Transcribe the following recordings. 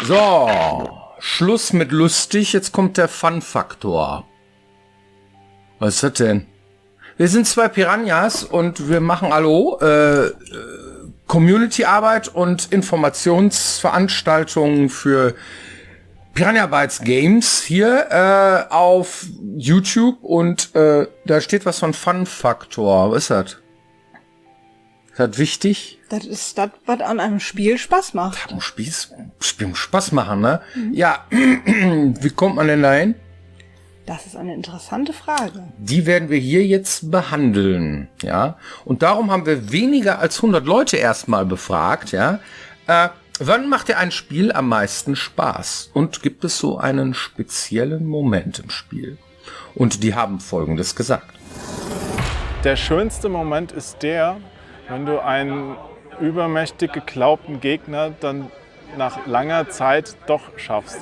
So, Schluss mit lustig, jetzt kommt der Fun-Faktor. Was ist das denn? Wir sind 2 Piranhas und wir machen Community-Arbeit und Informationsveranstaltungen für Piranha Bytes Games hier auf YouTube und da steht was von Fun-Faktor. Was ist das? Ist das wichtig? Das ist das, was an einem Spiel Spaß macht. Das muss Spiel Spaß machen, ne? Mhm. Ja, wie kommt man denn dahin? Das ist eine interessante Frage. Die werden wir hier jetzt behandeln, ja. Und darum haben wir weniger als 100 Leute erstmal befragt, ja. Wann macht dir ein Spiel am meisten Spaß? Und gibt es so einen speziellen Moment im Spiel? Und die haben Folgendes gesagt. Der schönste Moment ist der, wenn du einen übermächtig geglaubten Gegner dann nach langer Zeit doch schaffst.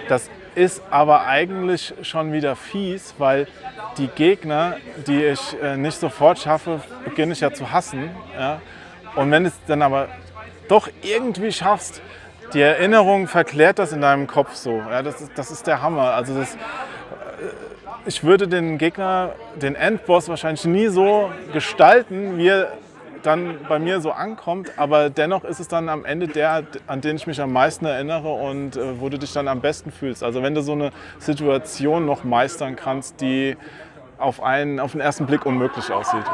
Das ist aber eigentlich schon wieder fies, weil die Gegner, die ich nicht sofort schaffe, beginne ich ja zu hassen. Ja? Und wenn du es dann aber doch irgendwie schaffst, die Erinnerung verklärt das in deinem Kopf so. Ja? Das ist der Hammer. Also ich würde den Gegner, den Endboss wahrscheinlich nie so gestalten, wie er dann bei mir so ankommt, aber dennoch ist es dann am Ende der, an den ich mich am meisten erinnere und wo du dich dann am besten fühlst. Also wenn du so eine Situation noch meistern kannst, die auf den ersten Blick unmöglich aussieht.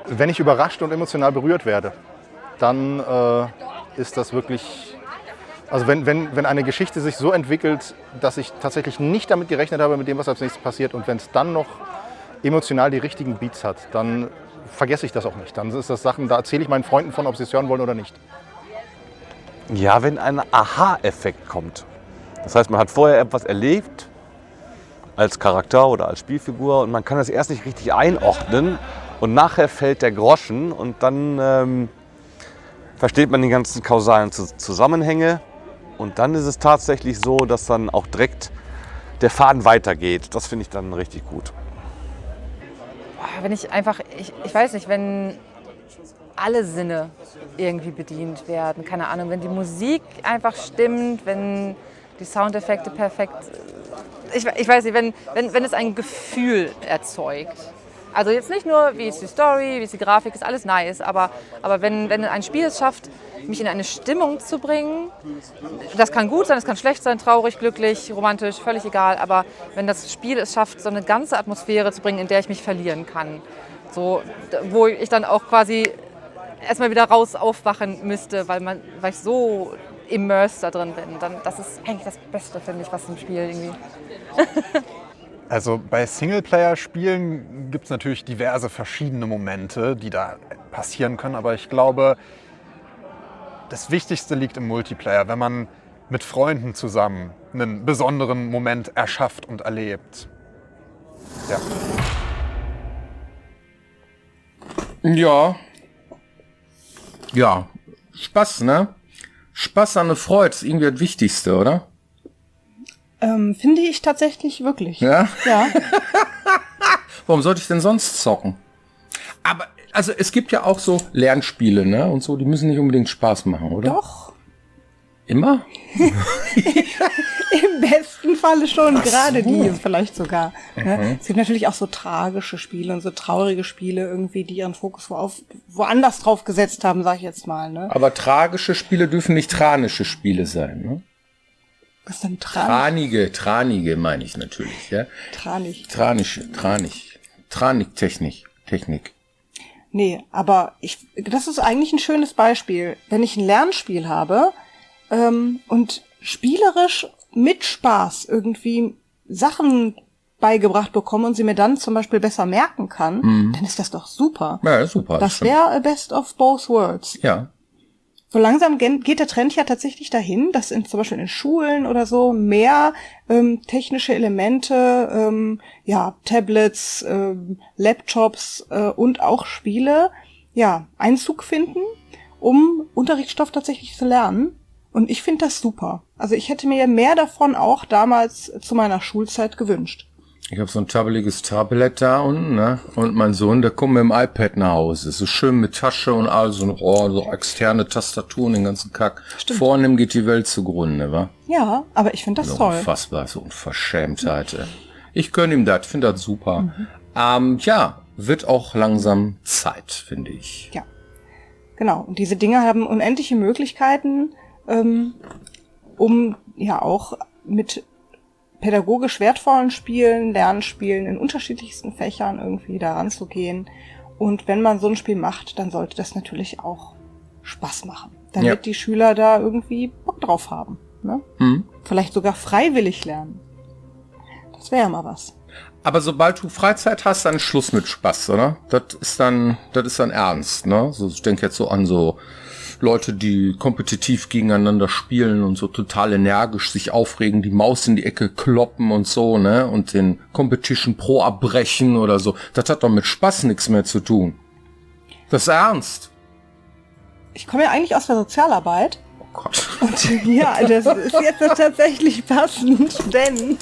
Wenn ich überrascht und emotional berührt werde, dann ist das wirklich, also wenn eine Geschichte sich so entwickelt, dass ich tatsächlich nicht damit gerechnet habe, mit dem, was als nächstes passiert, und wenn es dann noch emotional die richtigen Beats hat, dann vergesse ich das auch nicht. Dann ist das Sachen, da erzähle ich meinen Freunden von, ob sie es hören wollen oder nicht. Ja, wenn ein Aha-Effekt kommt. Das heißt, man hat vorher etwas erlebt als Charakter oder als Spielfigur und man kann das erst nicht richtig einordnen und nachher fällt der Groschen und dann versteht man die ganzen kausalen Zusammenhänge und dann ist es tatsächlich so, dass dann auch direkt der Faden weitergeht. Das finde ich dann richtig gut. Wenn ich einfach, ich weiß nicht, wenn alle Sinne irgendwie bedient werden, keine Ahnung, wenn die Musik einfach stimmt, wenn die Soundeffekte perfekt, ich weiß nicht, wenn es ein Gefühl erzeugt. Also jetzt nicht nur, wie ist die Story, wie ist die Grafik, ist alles nice, aber wenn ein Spiel es schafft, mich in eine Stimmung zu bringen, das kann gut sein, das kann schlecht sein, traurig, glücklich, romantisch, völlig egal, aber wenn das Spiel es schafft, so eine ganze Atmosphäre zu bringen, in der ich mich verlieren kann, so, wo ich dann auch quasi erstmal wieder raus aufwachen müsste, weil ich so immersed da drin bin, dann das ist eigentlich das Beste, finde ich, was im Spiel irgendwie. Also bei Singleplayer-Spielen gibt es natürlich diverse verschiedene Momente, die da passieren können, aber ich glaube, das Wichtigste liegt im Multiplayer, wenn man mit Freunden zusammen einen besonderen Moment erschafft und erlebt. Ja. Ja, Spaß, ne? Spaß an der Freude ist irgendwie das Wichtigste, oder? Finde ich tatsächlich wirklich. Ja? Ja. Warum sollte ich denn sonst zocken? Aber, also es gibt ja auch so Lernspiele, ne? Und so, die müssen nicht unbedingt Spaß machen, oder? Doch. Immer? Im besten Falle schon, gerade die vielleicht sogar. Ne? Es gibt natürlich auch so tragische Spiele und so traurige Spiele irgendwie, die ihren Fokus woanders drauf gesetzt haben, sag ich jetzt mal. Ne? Aber tragische Spiele dürfen nicht tranische Spiele sein, ne? Was ist denn tranisch? Tranige meine ich natürlich, ja. Technik. Nee, aber das ist eigentlich ein schönes Beispiel. Wenn ich ein Lernspiel habe und spielerisch mit Spaß irgendwie Sachen beigebracht bekomme und sie mir dann zum Beispiel besser merken kann, dann ist das doch super. Ja, super. Das wäre a best of both worlds. Ja. So langsam geht der Trend ja tatsächlich dahin, dass zum Beispiel in Schulen oder so mehr technische Elemente, Tablets, Laptops und auch Spiele Einzug finden, um Unterrichtsstoff tatsächlich zu lernen. Und ich finde das super. Also ich hätte mir mehr davon auch damals zu meiner Schulzeit gewünscht. Ich habe so ein tabbeliges Tablet da unten, ne? Und mein Sohn, der kommt mit dem iPad nach Hause. So schön mit Tasche und all so externe Tastaturen, den ganzen Kack. Stimmt. Vornehm geht die Welt zugrunde, wa? Ja, aber ich finde das toll. Unfassbar, so Unverschämtheit. Ich gönn ihm das, finde das super. Ja, wird auch langsam Zeit, finde ich. Ja, genau. Und diese Dinge haben unendliche Möglichkeiten, um ja auch mit pädagogisch wertvollen Spielen, Lernspielen in unterschiedlichsten Fächern irgendwie da ranzugehen. Und wenn man so ein Spiel macht, dann sollte das natürlich auch Spaß machen, damit die Schüler da irgendwie Bock drauf haben. Ne? Vielleicht sogar freiwillig lernen. Das wäre ja mal was. Aber sobald du Freizeit hast, dann ist Schluss mit Spaß, oder? Das ist dann ernst, ne? So, ich denke jetzt so an so Leute, die kompetitiv gegeneinander spielen und so total energisch sich aufregen, die Maus in die Ecke kloppen und so, ne? Und den Competition Pro abbrechen oder so. Das hat doch mit Spaß nichts mehr zu tun. Das ist ernst. Ich komme ja eigentlich aus der Sozialarbeit. Oh Gott. Und ja, das ist jetzt tatsächlich passend, denn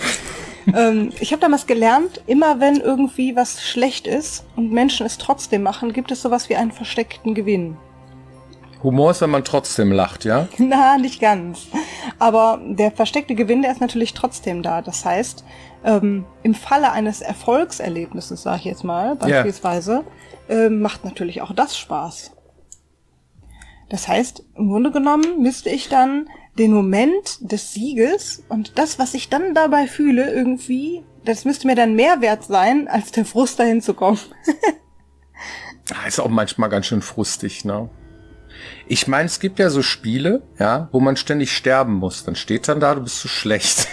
ich habe damals gelernt, immer wenn irgendwie was schlecht ist und Menschen es trotzdem machen, gibt es sowas wie einen versteckten Gewinn. Humor ist, wenn man trotzdem lacht, ja? Na, nicht ganz. Aber der versteckte Gewinn, der ist natürlich trotzdem da. Das heißt, im Falle eines Erfolgserlebnisses, sage ich jetzt mal, beispielsweise, macht natürlich auch das Spaß. Das heißt, im Grunde genommen müsste ich dann den Moment des Sieges und das, was ich dann dabei fühle, irgendwie, das müsste mir dann mehr wert sein, als der Frust dahin zu kommen. Ist auch manchmal ganz schön frustig, ne? Ich meine, es gibt ja so Spiele, ja, wo man ständig sterben muss. Dann steht dann da, du bist zu schlecht.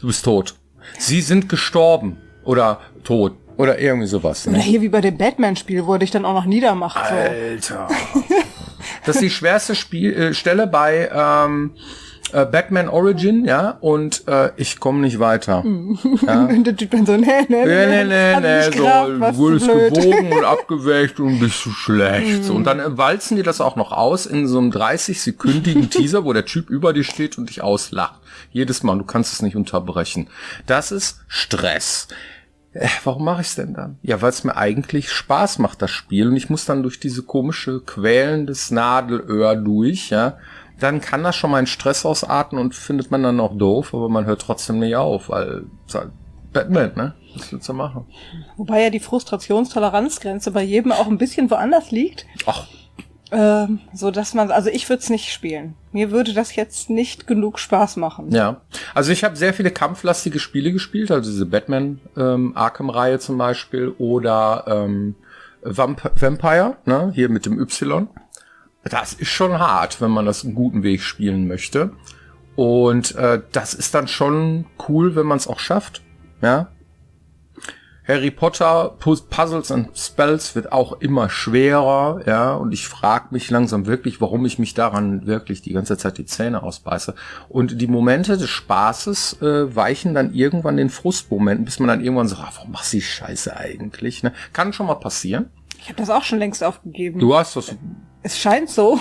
Du bist tot. Sie sind gestorben oder tot oder irgendwie sowas. Ne? Oder hier wie bei dem Batman-Spiel, wo er dich dann auch noch niedermacht. Alter. Das ist die schwerste Stelle bei Batman Origin, ja, und ich komme nicht weiter. Ja. Der Typ dann so, nee, so, du wurdest gewogen und abgewägt und bist zu schlecht. So, und dann walzen die das auch noch aus in so einem 30-sekündigen Teaser, wo der Typ über dir steht und dich auslacht. Jedes Mal, du kannst es nicht unterbrechen. Das ist Stress. Warum mache ich es denn dann? Ja, weil es mir eigentlich Spaß macht, das Spiel. Und ich muss dann durch diese komische, quälendes Nadelöhr durch, ja. Dann kann das schon mal in Stress ausarten und findet man dann auch doof, aber man hört trotzdem nicht auf, weil es halt Batman, ne? Was willst du machen? Wobei ja die Frustrationstoleranzgrenze bei jedem auch ein bisschen woanders liegt. Ach. So dass man, also ich würde es nicht spielen. Mir würde das jetzt nicht genug Spaß machen. Ja, also ich habe sehr viele kampflastige Spiele gespielt, also diese Batman Arkham-Reihe zum Beispiel oder Vampire, ne? Hier mit dem Y. Das ist schon hart, wenn man das einen guten Weg spielen möchte. Und das ist dann schon cool, wenn man es auch schafft. Ja. Harry Potter, Puzzles and Spells wird auch immer schwerer. Ja. Und ich frage mich langsam wirklich, warum ich mich daran wirklich die ganze Zeit die Zähne ausbeiße. Und die Momente des Spaßes weichen dann irgendwann den Frustmomenten, bis man dann irgendwann sagt, warum machst du die Scheiße eigentlich? Ne? Kann schon mal passieren. Ich habe das auch schon längst aufgegeben. Du hast das... Es scheint so,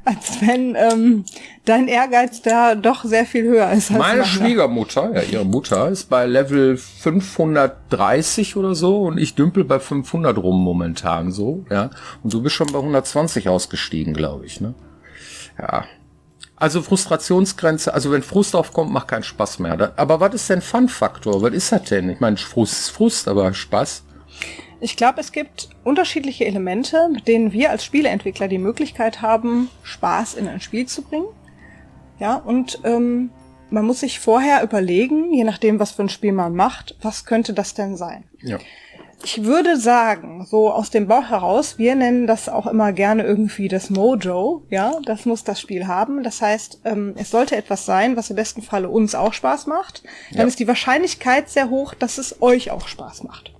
als wenn dein Ehrgeiz da doch sehr viel höher ist. Als meine Schwiegermutter, ja, ihre Mutter, ist bei Level 530 oder so und ich dümpel bei 500 rum momentan so, ja. Und du bist schon bei 120 ausgestiegen, glaube ich, ne? Ja. Also Frustrationsgrenze, also wenn Frust aufkommt, macht keinen Spaß mehr. Aber was ist denn Fun-Faktor? Was ist das denn? Ich meine, Frust ist Frust, aber Spaß? Ich glaube, es gibt unterschiedliche Elemente, mit denen wir als Spieleentwickler die Möglichkeit haben, Spaß in ein Spiel zu bringen. Ja, und man muss sich vorher überlegen, je nachdem, was für ein Spiel man macht, was könnte das denn sein? Ja. Ich würde sagen, so aus dem Bauch heraus, wir nennen das auch immer gerne irgendwie das Mojo, ja, das muss das Spiel haben. Das heißt, es sollte etwas sein, was im besten Falle uns auch Spaß macht. Dann ist die Wahrscheinlichkeit sehr hoch, dass es euch auch Spaß macht.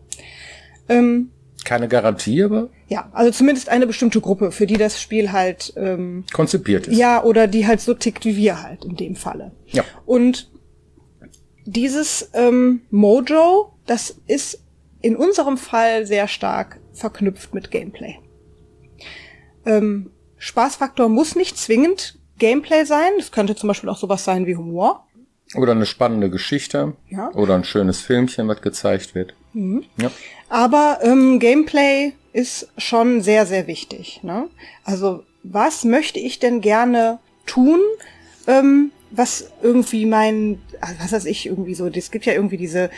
Keine Garantie, aber? Ja, also zumindest eine bestimmte Gruppe, für die das Spiel halt konzipiert ist. Ja, oder die halt so tickt wie wir halt in dem Falle. Ja. Und dieses Mojo, das ist in unserem Fall sehr stark verknüpft mit Gameplay. Spaßfaktor muss nicht zwingend Gameplay sein. Es könnte zum Beispiel auch sowas sein wie Humor. Oder eine spannende Geschichte. Ja. Oder ein schönes Filmchen, was gezeigt wird. Ja. Aber Gameplay ist schon sehr, sehr wichtig. Ne? Also was möchte ich denn gerne tun, was irgendwie was weiß ich, irgendwie so, es gibt ja irgendwie diese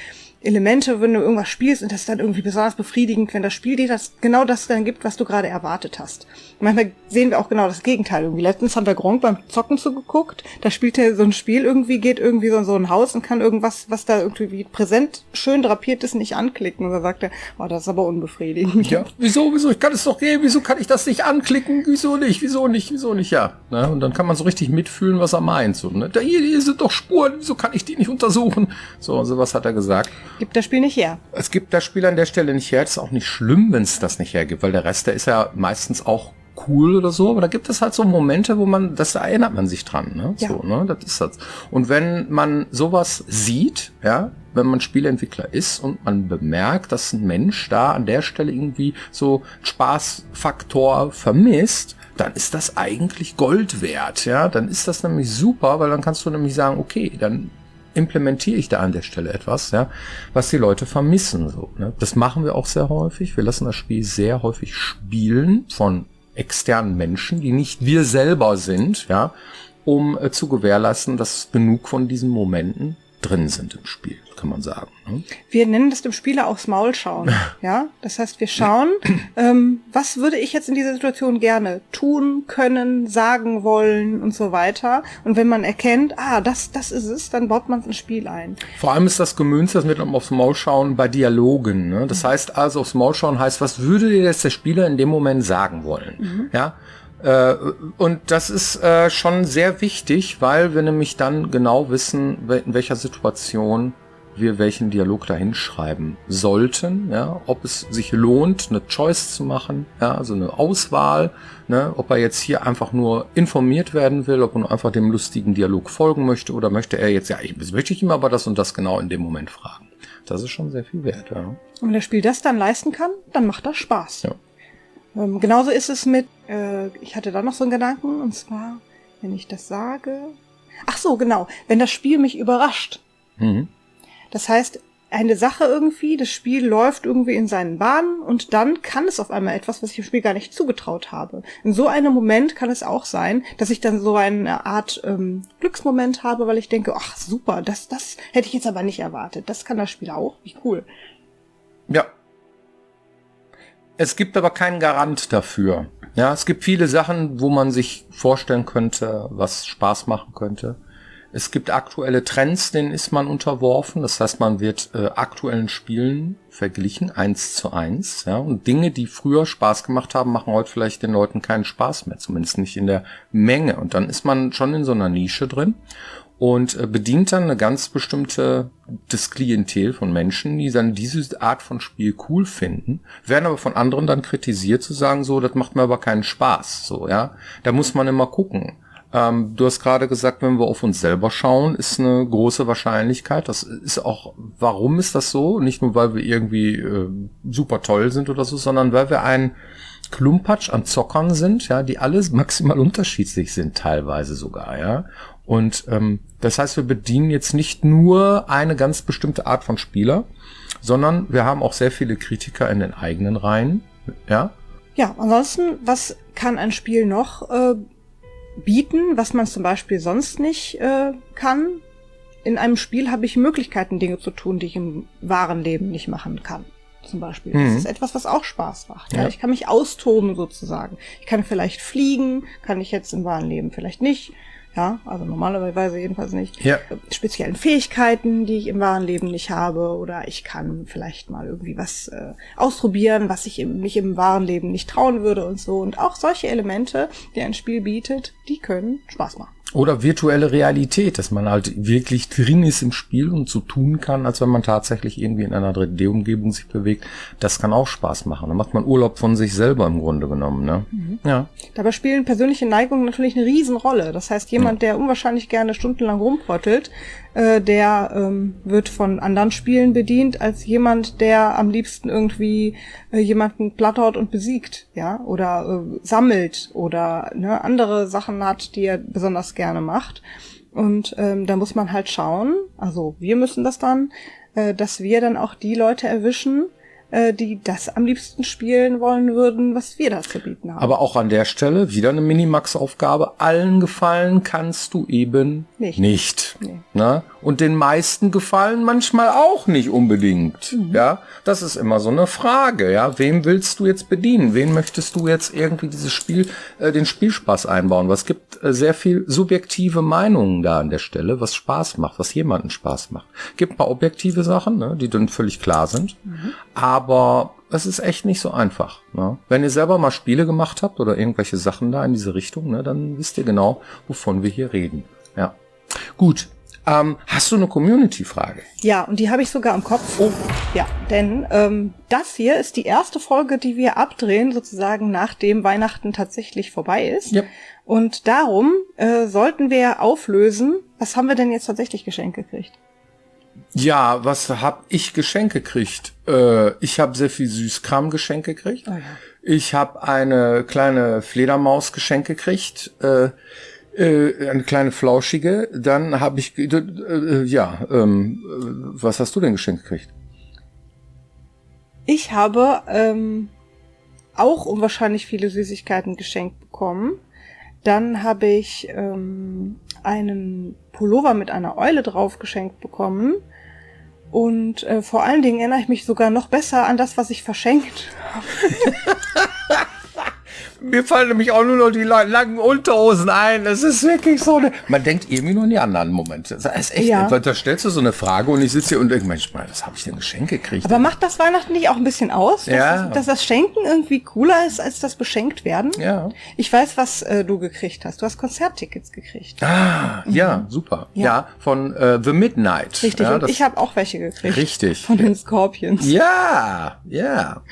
Elemente, wenn du irgendwas spielst und das ist dann irgendwie besonders befriedigend, wenn das Spiel dir genau das dann gibt, was du gerade erwartet hast. Und manchmal sehen wir auch genau das Gegenteil irgendwie. Letztens haben wir Gronkh beim Zocken zugeguckt, da spielt er so ein Spiel irgendwie, geht irgendwie so ein Haus und kann irgendwas, was da irgendwie präsent schön drapiert ist, nicht anklicken. Und dann sagt er, oh, das ist aber unbefriedigend. Ja, wieso, ich kann es doch gehen, wieso kann ich das nicht anklicken, wieso nicht, ja. Ne? Und dann kann man so richtig mitfühlen, was er meint. So, ne? Hier sind doch Spuren, wieso kann ich die nicht untersuchen? So, sowas hat er gesagt. Gibt das Spiel nicht her. Es gibt das Spiel an der Stelle nicht her. Das ist auch nicht schlimm, wenn es das nicht hergibt, weil der Rest, der ist ja meistens auch cool oder so. Aber da gibt es halt so Momente, da erinnert man sich dran. Ne? Ja. So, ne? Das ist das. Und wenn man sowas sieht, ja, wenn man Spieleentwickler ist und man bemerkt, dass ein Mensch da an der Stelle irgendwie so Spaßfaktor vermisst, dann ist das eigentlich Gold wert. Ja, dann ist das nämlich super, weil dann kannst du nämlich sagen, okay, dann implementiere ich da an der Stelle etwas, ja, was die Leute vermissen. So, ne? Das machen wir auch sehr häufig. Wir lassen das Spiel sehr häufig spielen von externen Menschen, die nicht wir selber sind, ja, um zu gewährleisten, dass genug von diesen Momenten drin sind im Spiel, kann man sagen. Ne? Wir nennen das dem Spieler aufs Maul schauen. Ja, das heißt, wir schauen, was würde ich jetzt in dieser Situation gerne tun, können, sagen wollen und so weiter. Und wenn man erkennt, das ist es, dann baut man ein Spiel ein. Vor allem ist das gemünzt, das mit aufs Maul schauen bei Dialogen. Ne? Das heißt also, aufs Maul schauen heißt, was würde dir jetzt der Spieler in dem Moment sagen wollen? Ja. Und das ist schon sehr wichtig, weil wir nämlich dann genau wissen, in welcher Situation wir welchen Dialog dahin schreiben sollten, ja, ob es sich lohnt, eine Choice zu machen, ja, also eine Auswahl, ne, ob er jetzt hier einfach nur informiert werden will, ob er nur einfach dem lustigen Dialog folgen möchte oder möchte er jetzt, möchte ich ihm aber das und das genau in dem Moment fragen. Das ist schon sehr viel wert, ja. Und wenn das Spiel das dann leisten kann, dann macht das Spaß. Ja. Genauso ist es mit, ich hatte da noch so einen Gedanken, und zwar, wenn ich das sage, ach so, genau, wenn das Spiel mich überrascht. Mhm. Das heißt, eine Sache irgendwie, das Spiel läuft irgendwie in seinen Bahnen und dann kann es auf einmal etwas, was ich dem Spiel gar nicht zugetraut habe. In so einem Moment kann es auch sein, dass ich dann so eine Art Glücksmoment habe, weil ich denke, ach super, das hätte ich jetzt aber nicht erwartet. Das kann das Spiel auch, wie cool. Ja. Es gibt aber keinen Garant dafür. Ja, es gibt viele Sachen, wo man sich vorstellen könnte, was Spaß machen könnte. Es gibt aktuelle Trends, denen ist man unterworfen. Das heißt, man wird aktuellen Spielen verglichen, 1:1. Ja, und Dinge, die früher Spaß gemacht haben, machen heute vielleicht den Leuten keinen Spaß mehr. Zumindest nicht in der Menge. Und dann ist man schon in so einer Nische drin und bedient dann eine ganz bestimmte das Klientel von Menschen, die dann diese Art von Spiel cool finden, werden aber von anderen dann kritisiert, zu sagen, so, das macht mir aber keinen Spaß. So, ja, da muss man immer gucken. Du hast gerade gesagt, wenn wir auf uns selber schauen, ist eine große Wahrscheinlichkeit. Das ist auch, warum ist das so? Nicht nur, weil wir irgendwie super toll sind oder so, sondern weil wir ein Klumpatsch an Zockern sind, ja, die alle maximal unterschiedlich sind, teilweise sogar, ja. Und das heißt, wir bedienen jetzt nicht nur eine ganz bestimmte Art von Spieler, sondern wir haben auch sehr viele Kritiker in den eigenen Reihen, ja. Ja, ansonsten, was kann ein Spiel noch bieten, was man zum Beispiel sonst nicht kann? In einem Spiel habe ich Möglichkeiten, Dinge zu tun, die ich im wahren Leben nicht machen kann. Zum Beispiel. Das ist etwas, was auch Spaß macht. Ja? Ich kann mich austoben sozusagen. Ich kann vielleicht fliegen, kann ich jetzt im wahren Leben vielleicht nicht. Ja, also normalerweise jedenfalls nicht. Ja. Speziellen Fähigkeiten, die ich im wahren Leben nicht habe. Oder ich kann vielleicht mal irgendwie was ausprobieren, was ich mich im wahren Leben nicht trauen würde und so. Und auch solche Elemente, die ein Spiel bietet, die können Spaß machen. Oder virtuelle Realität, dass man halt wirklich drin ist im Spiel und so tun kann, als wenn man tatsächlich irgendwie in einer 3D-Umgebung sich bewegt. Das kann auch Spaß machen. Da macht man Urlaub von sich selber im Grunde genommen, ne? Mhm. Ja. Dabei spielen persönliche Neigungen natürlich eine Riesenrolle. Das heißt, jemand, der unwahrscheinlich gerne stundenlang rumpottelt, der wird von anderen Spielen bedient, als jemand, der am liebsten irgendwie jemanden platthaut und besiegt, ja, oder sammelt oder andere Sachen hat, die er besonders gerne macht. Und da muss man halt schauen, also wir müssen das dann, dass wir dann auch die Leute erwischen, die das am liebsten spielen wollen würden, was wir da zu bieten haben. Aber auch an der Stelle wieder eine Minimax-Aufgabe. Allen gefallen kannst du eben nicht. Nee. Na? Und den meisten gefallen manchmal auch nicht unbedingt. Ja, das ist immer so eine Frage. Ja, wem willst du jetzt bedienen? Wen möchtest du jetzt irgendwie dieses Spiel, den Spielspaß einbauen? Was gibt sehr viel subjektive Meinungen da an der Stelle, was Spaß macht, was jemanden Spaß macht. Gibt ein paar objektive Sachen, ne, die dann völlig klar sind. Aber es ist echt nicht so einfach. Ne? Wenn ihr selber mal Spiele gemacht habt oder irgendwelche Sachen da in diese Richtung, ne, dann wisst ihr genau, wovon wir hier reden. Ja, gut. Hast du eine Community-Frage? Ja, und die habe ich sogar im Kopf. Oh. Ja, denn das hier ist die erste Folge, die wir abdrehen, sozusagen nachdem Weihnachten tatsächlich vorbei ist. Ja. Und darum sollten wir auflösen, was haben wir denn jetzt tatsächlich geschenkt gekriegt? Ja, was hab ich geschenkt gekriegt? Ich habe sehr viel Süßkram geschenkt gekriegt. Oh ja. Ich habe eine kleine Fledermaus geschenkt gekriegt. Eine kleine flauschige. Dann habe ich, was hast du denn geschenkt gekriegt? Ich habe auch unwahrscheinlich viele Süßigkeiten geschenkt bekommen. Dann habe ich einen Pullover mit einer Eule drauf geschenkt bekommen. Und vor allen Dingen erinnere ich mich sogar noch besser an das, was ich verschenkt habe. Mir fallen nämlich auch nur noch die langen Unterhosen ein. Das ist wirklich so eine... Man denkt irgendwie nur in die anderen Momente. Das ist echt... Ja. Da stellst du so eine Frage und ich sitze hier und denke, Mensch, mal, was habe ich denn geschenkt gekriegt? Aber macht das Weihnachten nicht auch ein bisschen aus? Ja. Dass das Schenken irgendwie cooler ist, als das Beschenkt werden? Ja. Ich weiß, was du gekriegt hast. Du hast Konzerttickets gekriegt. Ja, super. Ja, von The Midnight. Richtig, Ja, und ich habe auch welche gekriegt. Richtig. Von den Scorpions. Ja. Ja,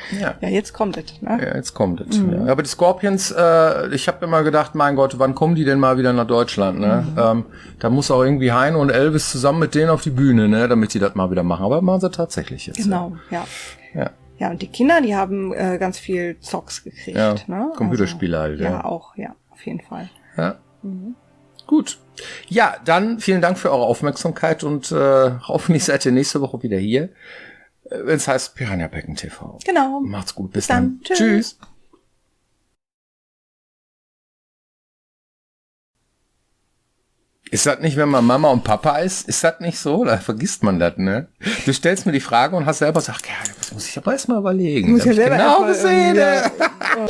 jetzt kommt es. Ne? Ja, jetzt kommt es. Ja. Aber die Scorpions, ich habe immer gedacht, mein Gott, wann kommen die denn mal wieder nach Deutschland? Ne? Da muss auch irgendwie Heino und Elvis zusammen mit denen auf die Bühne, ne, damit die das mal wieder machen. Aber machen sie tatsächlich jetzt. Genau, ja. Ja. Ja, und die Kinder, die haben ganz viel Zocks gekriegt. Ja, Ne? Computerspiele halt. Ja, auch, ja, auf jeden Fall. Ja. Gut. Ja, dann vielen Dank für eure Aufmerksamkeit und hoffentlich seid ihr nächste Woche wieder hier, wenn es heißt Piranha Becken TV. Genau. Macht's gut. Bis Dann. dann. Tschüss. Ist das nicht, wenn man Mama und Papa ist? Ist das nicht so? Da vergisst man das, ne? Du stellst mir die Frage und hast selber gesagt, ja, das muss ich aber erst mal überlegen. Muss Das ja hab ich selber genau erst mal gesehen. irgendwie, Ne?